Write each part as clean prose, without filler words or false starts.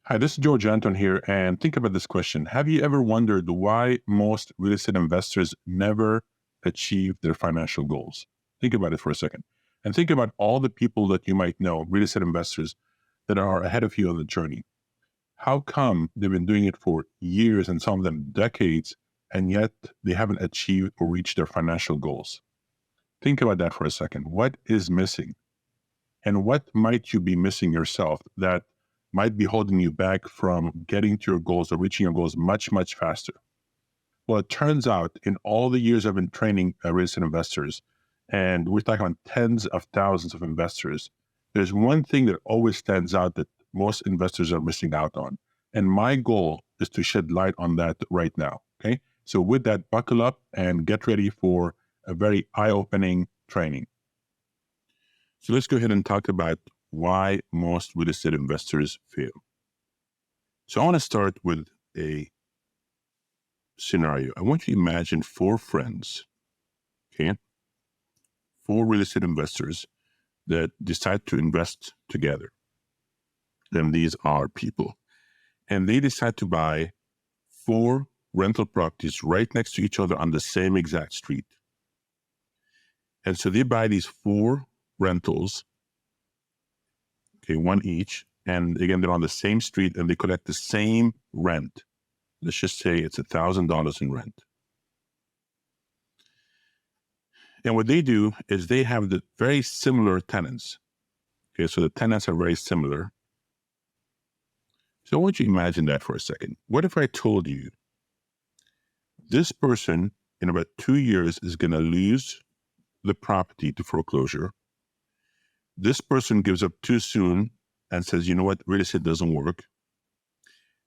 Hi, this is George Antone here, and think about this question. Have you ever wondered why most real estate investors never achieve their financial goals? Think about it for a second. And think about all the people that you might know, real estate investors, that are ahead of you on the journey. How come they've been doing it for years and some of them decades, and yet they haven't achieved or reached their financial goals? Think about that for a second. What is missing? And what might you be missing yourself that might be holding you back from getting to your goals or reaching your goals much, much faster? Well, it turns out in all the years I've been training real estate investors, and we're talking about tens of thousands of investors, there's one thing that always stands out that most investors are missing out on. And my goal is to shed light on that right now. Okay. So with that, buckle up and get ready for a very eye-opening training. So let's go ahead and talk about why most real estate investors fail. So I want to start with a scenario. I want you to imagine four friends, okay? Four real estate investors that decide to invest together. And these are people. And they decide to buy four rental properties right next to each other on the same exact street. And so they buy these four rentals, okay, one each, and again, they're on the same street and they collect the same rent. Let's just say it's $1,000 in rent. And what they do is they have the very similar tenants. Okay, so the tenants are very similar. So I want you to imagine that for a second. What if I told you this person in about 2 years is going to lose the property to foreclosure? This person gives up too soon and says, you know what, real estate doesn't work.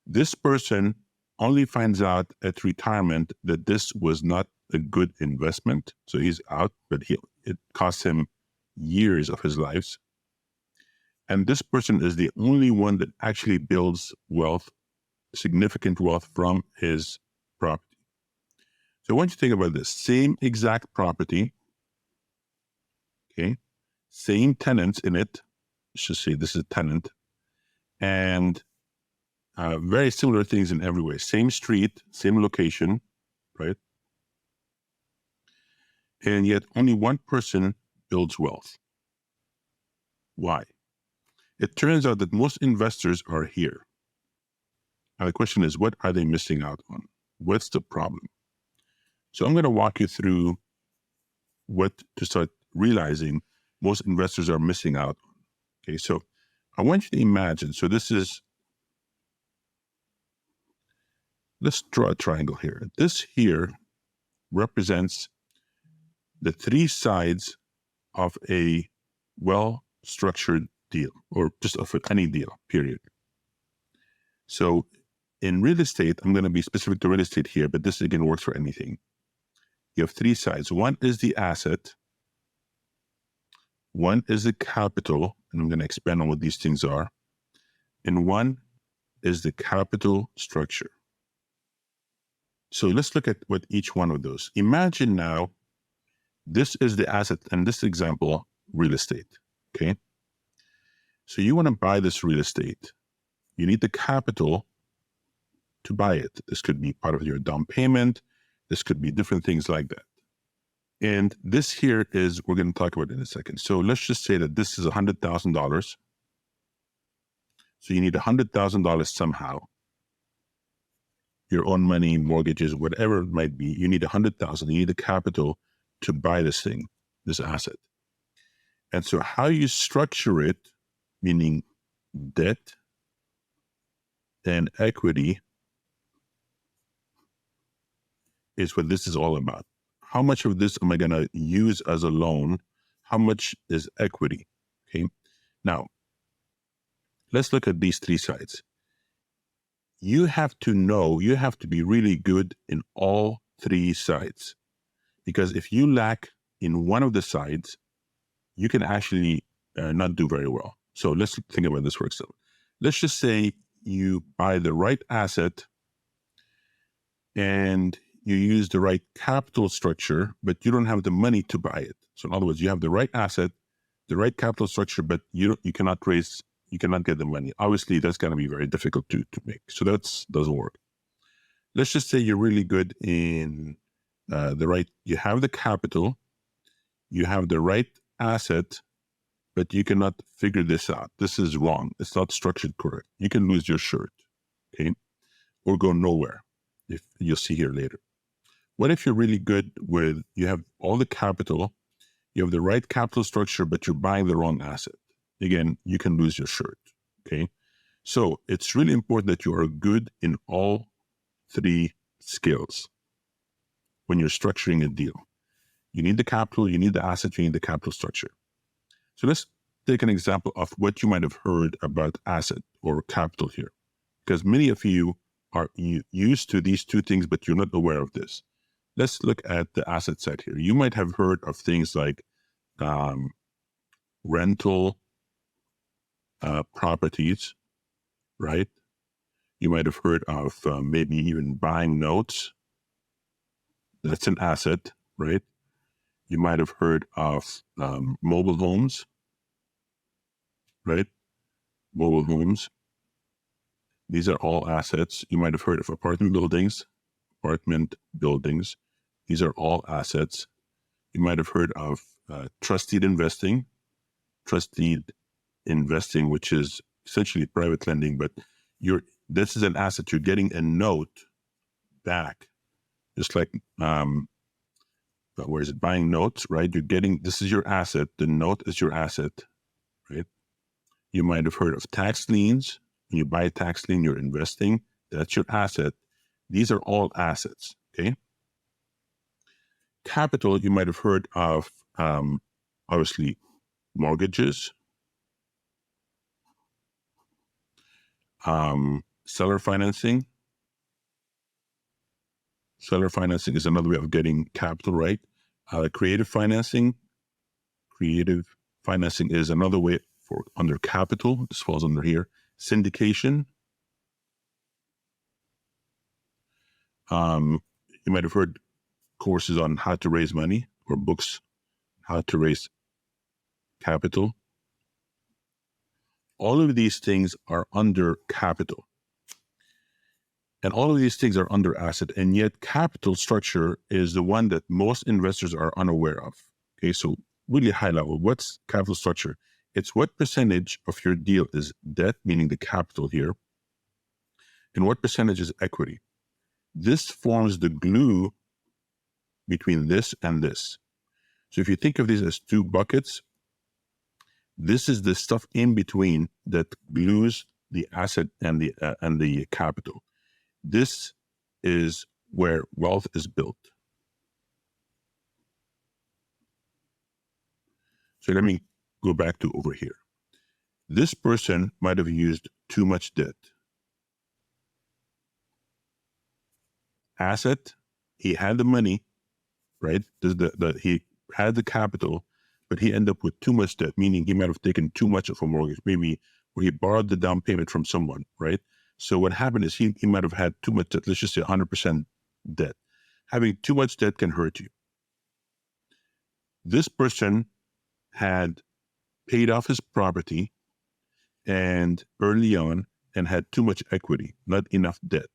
This person only finds out at retirement that this was not a good investment. So he's out, but it cost him years of his life. And this person is the only one that actually builds wealth, significant wealth from his property. So I want you to think about this. Same exact property, okay? Same tenants in it. Let's just say this is a tenant. And very similar things in every way. Same street, same location, right? And yet only one person builds wealth. Why? It turns out that most investors are here. Now the question is, what are they missing out on? What's the problem? So I'm going to walk you through what to start realizing most investors are missing out on. Okay, so I want you to imagine, so let's draw a triangle here. This here represents the three sides of a well-structured deal, or just of any deal, period. So in real estate, I'm going to be specific to real estate here, but this again works for anything. You have three sides. One is the asset. One is the capital, and I'm going to expand on what these things are. And one is the capital structure. So let's look at what each one of those. Imagine now, this is the asset, and this example, real estate, okay? So you want to buy this real estate. You need the capital to buy it. This could be part of your down payment. This could be different things like that. And this here is, we're going to talk about in a second. So let's just say that this is $100,000. So you need $100,000 somehow. Your own money, mortgages, whatever it might be, you need $100,000. You need the capital to buy this thing, this asset. And so how you structure it, meaning debt and equity, is what this is all about. How much of this am I going to use as a loan? How much is equity? Okay. Now, let's look at these three sides. You have to be really good in all three sides. Because if you lack in one of the sides, you can actually not do very well. So let's think about this for example. Let's just say you buy the right asset and you use the right capital structure, but you don't have the money to buy it. So in other words, you have the right asset, the right capital structure, but you cannot raise You cannot get the money. Obviously, that's going to be very difficult to make. So that doesn't work. Let's just say you're really good in you have the capital, you have the right asset, but you cannot figure this out. This is wrong. It's not structured correct. You can lose your shirt, okay? Or go nowhere, if you'll see here later. What if you're really good with, you have all the capital, you have the right capital structure, but you're buying the wrong asset? Again, you can lose your shirt, okay? So it's really important that you are good in all three skills when you're structuring a deal. You need the capital, you need the asset, you need the capital structure. So let's take an example of what you might have heard about asset or capital here, because many of you are used to these two things, but you're not aware of this. Let's look at the asset side here. You might have heard of things like rental properties, right? You might have heard of maybe even buying notes. That's an asset, right? You might have heard of mobile homes, right? Mobile homes. These are all assets. You might have heard of apartment buildings. These are all assets. You might have heard of trusted investing, which is essentially private lending, but this is an asset. You're getting a note back, just like where is it? Buying notes, right? This is your asset. The note is your asset, right? You might have heard of tax liens. When you buy a tax lien, you're investing. That's your asset. These are all assets, okay? Capital, you might have heard of, obviously, mortgages, seller financing. Seller financing is another way of getting capital, right? Creative financing. Creative financing is another way for under capital. This falls under here. Syndication. You might have heard courses on how to raise money or books, how to raise capital. All of these things are under capital. And all of these things are under asset. And yet capital structure is the one that most investors are unaware of. Okay, so really high level, what's capital structure? It's what percentage of your deal is debt, meaning the capital here, and what percentage is equity. This forms the glue between this and this. So if you think of these as two buckets, this is the stuff in between that glues the asset and the capital. This is where wealth is built. So let me go back to over here. This person might have used too much debt. Asset, he had the money, right? He had the capital, but he ended up with too much debt, meaning he might have taken too much of a mortgage, maybe where he borrowed the down payment from someone, right? So what happened is he might have had too much debt, let's just say 100% debt. Having too much debt can hurt you. This person had paid off his property and early on and had too much equity, not enough debt.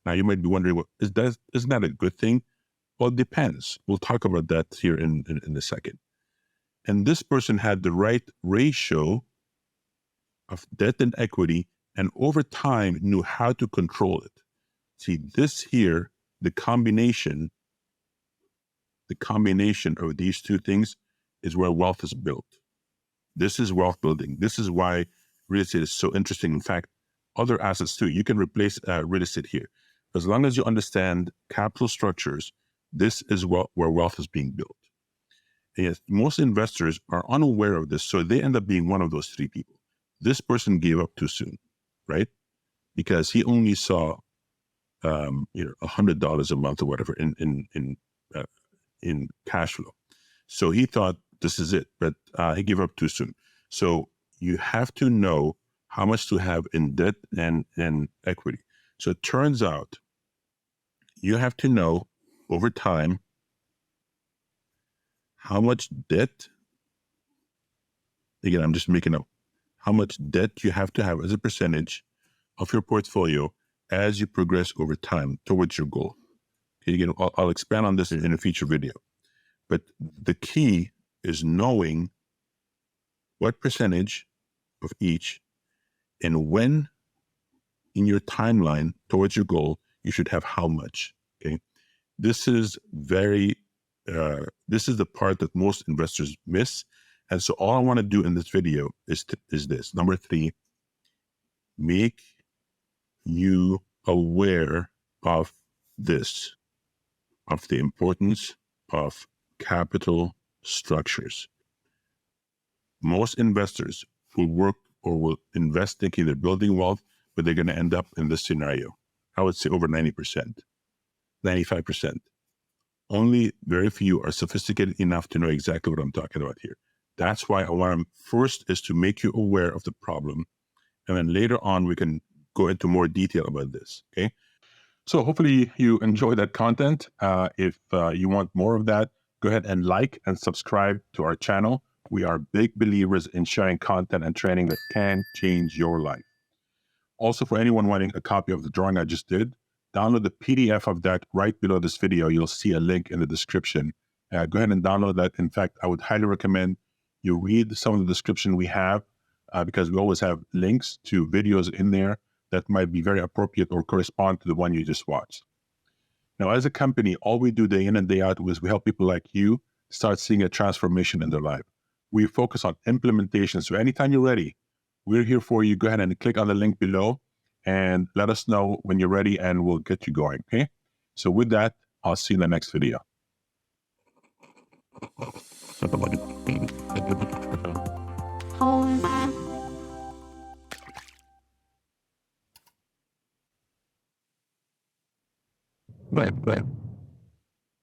Now you might be wondering, isn't that a good thing? Well, it depends. We'll talk about that here in a second. And this person had the right ratio of debt and equity, and over time knew how to control it. See, this here, the combination of these two things is where wealth is built. This is wealth building. This is why real estate is so interesting. In fact, other assets too. You can replace real estate here. As long as you understand capital structures, this is where wealth is being built. And yes, most investors are unaware of this, so they end up being one of those three people. This person gave up too soon, right? Because he only saw, $100 a month or whatever in cash flow. So he thought this is it, but he gave up too soon. So you have to know how much to have in debt and equity. So it turns out you have to know over time how much debt, again, I'm just making up, how much debt you have to have as a percentage of your portfolio as you progress over time towards your goal. Okay, again, I'll expand on this in a future video. But the key is knowing what percentage of each and when in your timeline towards your goal you should have how much. Okay, this is this is the part that most investors miss. And so all I want to do in this video is this. Number 3, make you aware of this, of the importance of capital structures. Most investors will work or will invest thinking they're building wealth, but they're going to end up in this scenario. I would say over 90%, 95%. Only very few are sophisticated enough to know exactly what I'm talking about here. That's why I want first is to make you aware of the problem. And then later on, we can go into more detail about this. Okay. So hopefully you enjoy that content. If you want more of that, go ahead and like and subscribe to our channel. We are big believers in sharing content and training that can change your life. Also, for anyone wanting a copy of the drawing I just did, download the PDF of that right below this video. You'll see a link in the description. Go ahead and download that. In fact, I would highly recommend you read some of the description we have because we always have links to videos in there that might be very appropriate or correspond to the one you just watched. Now, as a company, all we do day in and day out is we help people like you start seeing a transformation in their life. We focus on implementation. So anytime you're ready, we're here for you. Go ahead and click on the link below and let us know when you're ready and we'll get you going, okay? So with that, I'll see you in the next video. Bye.